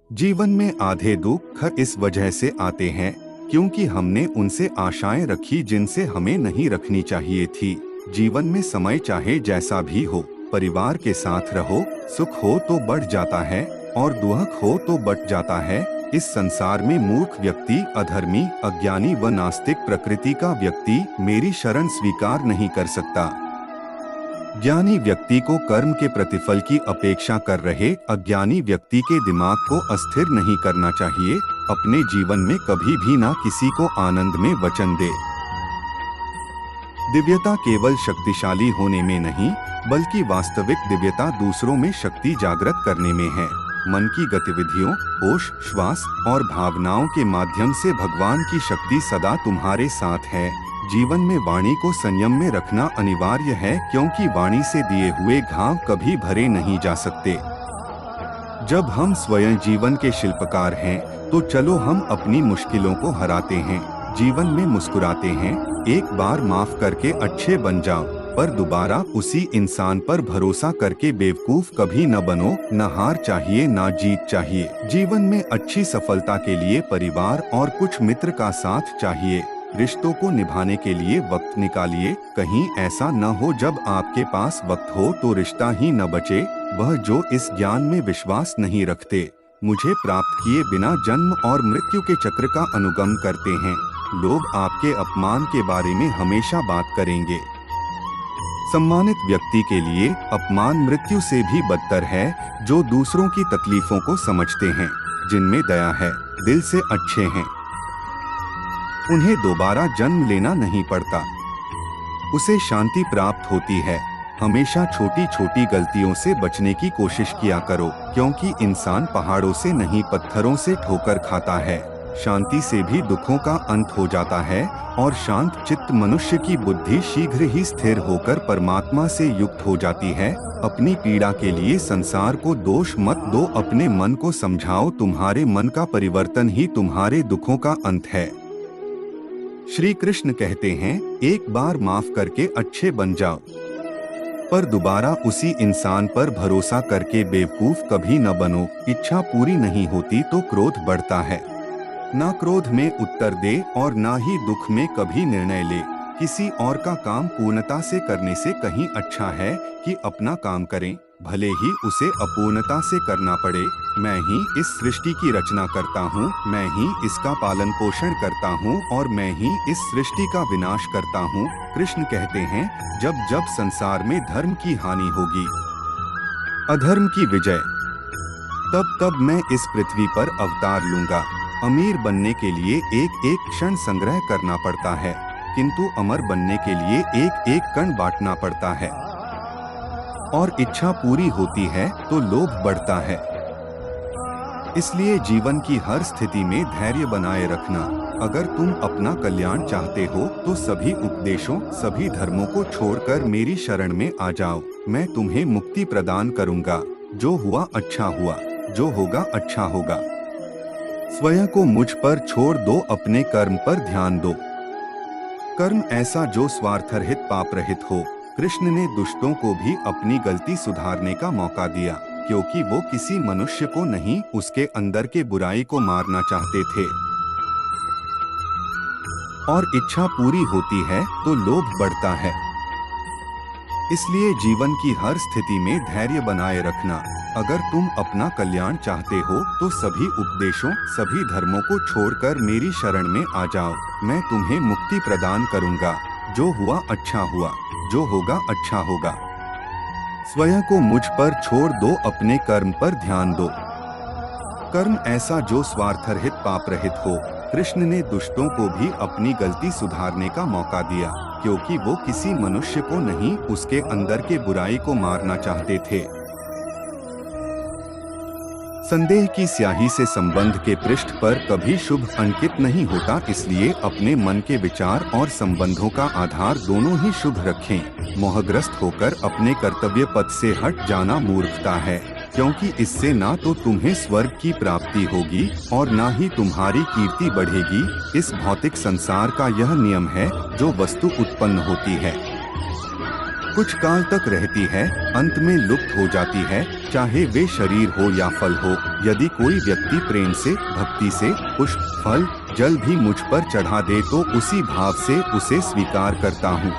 जीवन में आधे दुख इस वजह से आते हैं क्योंकि हमने उनसे आशाएं रखी जिनसे हमें नहीं रखनी चाहिए थी। जीवन में समय चाहे जैसा भी हो, परिवार के साथ रहो, सुख हो तो बढ़ जाता है और दुख हो तो बट जाता है। इस संसार में मूर्ख व्यक्ति, अधर्मी, अज्ञानी व नास्तिक प्रकृति का व्यक्ति मेरी शरण स्वीकार नहीं कर सकता। ज्ञानी व्यक्ति को कर्म के प्रतिफल की अपेक्षा कर रहे अज्ञानी व्यक्ति के दिमाग को अस्थिर नहीं करना चाहिए। अपने जीवन में कभी भी ना किसी को आनंद में वचन दे। दिव्यता केवल शक्तिशाली होने में नहीं, बल्कि वास्तविक दिव्यता दूसरों में शक्ति जागृत करने में है। मन की गतिविधियों, होश, श्वास और भावनाओं के माध्यम से भगवान की शक्ति सदा तुम्हारे साथ है। जीवन में वाणी को संयम में रखना अनिवार्य है, क्योंकि वाणी से दिए हुए घाव कभी भरे नहीं जा सकते। जब हम स्वयं जीवन के शिल्पकार हैं, तो चलो हम अपनी मुश्किलों को हराते हैं, जीवन में मुस्कुराते हैं। एक बार माफ करके अच्छे बन जाओ, पर दोबारा उसी इंसान पर भरोसा करके बेवकूफ कभी न बनो। न हार चाहिए न जीत चाहिए। जीवन में अच्छी सफलता के लिए परिवार और कुछ मित्र का साथ चाहिए। रिश्तों को निभाने के लिए वक्त निकालिए। कहीं ऐसा न हो जब आपके पास वक्त हो तो रिश्ता ही न बचे। वह जो इस ज्ञान में विश्वास नहीं रखते, मुझे प्राप्त किए बिना जन्म और मृत्यु के चक्र का अनुगम करते हैं। लोग आपके अपमान के बारे में हमेशा बात करेंगे। सम्मानित व्यक्ति के लिए अपमान मृत्यु से भी बदतर है। जो दूसरों की तकलीफों को समझते हैं, जिनमें दया है, दिल से अच्छे हैं, उन्हें दोबारा जन्म लेना नहीं पड़ता। उसे शांति प्राप्त होती है। हमेशा छोटी छोटी गलतियों से बचने की कोशिश किया करो, क्योंकि इंसान पहाड़ों से नहीं पत्थरों से ठोकर खाता है। शांति से भी दुखों का अंत हो जाता है और शांत चित्त मनुष्य की बुद्धि शीघ्र ही स्थिर होकर परमात्मा से युक्त हो जाती है। अपनी पीड़ा के लिए संसार को दोष मत दो, अपने मन को समझाओ। तुम्हारे मन का परिवर्तन ही तुम्हारे दुखों का अंत है। श्री कृष्ण कहते हैं, एक बार माफ करके अच्छे बन जाओ, पर दोबारा उसी इंसान पर भरोसा करके बेवकूफ कभी न बनो। इच्छा पूरी नहीं होती तो क्रोध बढ़ता है। ना क्रोध में उत्तर दे और ना ही दुख में कभी निर्णय ले। किसी और का काम पूर्णता से करने से कहीं अच्छा है कि अपना काम करें, भले ही उसे अपूर्णता से करना पड़े। मैं ही इस सृष्टि की रचना करता हूँ, मैं ही इसका पालन पोषण करता हूँ और मैं ही इस सृष्टि का विनाश करता हूँ। कृष्ण कहते हैं, जब जब संसार में धर्म की हानि होगी, अधर्म की विजय, तब तब मैं इस पृथ्वी पर अवतार लूंगा। अमीर बनने के लिए एक एक क्षण संग्रह करना पड़ता है, किंतु अमर बनने के लिए एक एक कण बांटना पड़ता है। और इच्छा पूरी होती है तो लोभ बढ़ता है। इसलिए जीवन की हर स्थिति में धैर्य बनाए रखना। अगर तुम अपना कल्याण चाहते हो तो सभी उपदेशों, सभी धर्मों को छोड़कर मेरी शरण में आ जाओ। मैं तुम्हें मुक्ति प्रदान करूंगा। जो हुआ अच्छा हुआ, जो होगा अच्छा होगा। स्वयं को मुझ पर छोड़ दो, अपने कर्म पर ध्यान दो। कर्म ऐसा जो स्वार्थरहित, पाप रहित हो। कृष्ण ने दुष्टों को भी अपनी गलती सुधारने का मौका दिया, क्योंकि वो किसी मनुष्य को नहीं, उसके अंदर के बुराई को मारना चाहते थे। और इच्छा पूरी होती है तो लोभ बढ़ता है। इसलिए जीवन की हर स्थिति में धैर्य बनाए रखना। अगर तुम अपना कल्याण चाहते हो तो सभी उपदेशों, सभी धर्मों को छोड़कर मेरी शरण में आ जाओ। मैं तुम्हें मुक्ति प्रदान करूंगा। जो हुआ अच्छा हुआ, जो होगा अच्छा होगा। स्वयं को मुझ पर छोड़ दो, अपने कर्म पर ध्यान दो। कर्म ऐसा जो स्वार्थरहित, पाप रहित हो। कृष्ण ने दुष्टों को भी अपनी गलती सुधारने का मौका दिया, क्योंकि वो किसी मनुष्य को नहीं, उसके अंदर के बुराई को मारना चाहते थे। संदेह की स्याही से संबंध के पृष्ठ पर कभी शुभ अंकित नहीं होता, इसलिए अपने मन के विचार और संबंधों का आधार दोनों ही शुभ रखें। मोहग्रस्त होकर अपने कर्तव्य पथ से हट जाना मूर्खता है, क्योंकि इससे ना तो तुम्हें स्वर्ग की प्राप्ति होगी और ना ही तुम्हारी कीर्ति बढ़ेगी। इस भौतिक संसार का यह नियम है, जो वस्तु उत्पन्न होती है कुछ काल तक रहती है, अंत में लुप्त हो जाती है, चाहे वे शरीर हो या फल हो। यदि कोई व्यक्ति प्रेम से, भक्ति से पुष्प, फल, जल भी मुझ पर चढ़ा दे तो उसी भाव से उसे स्वीकार करता हूँ।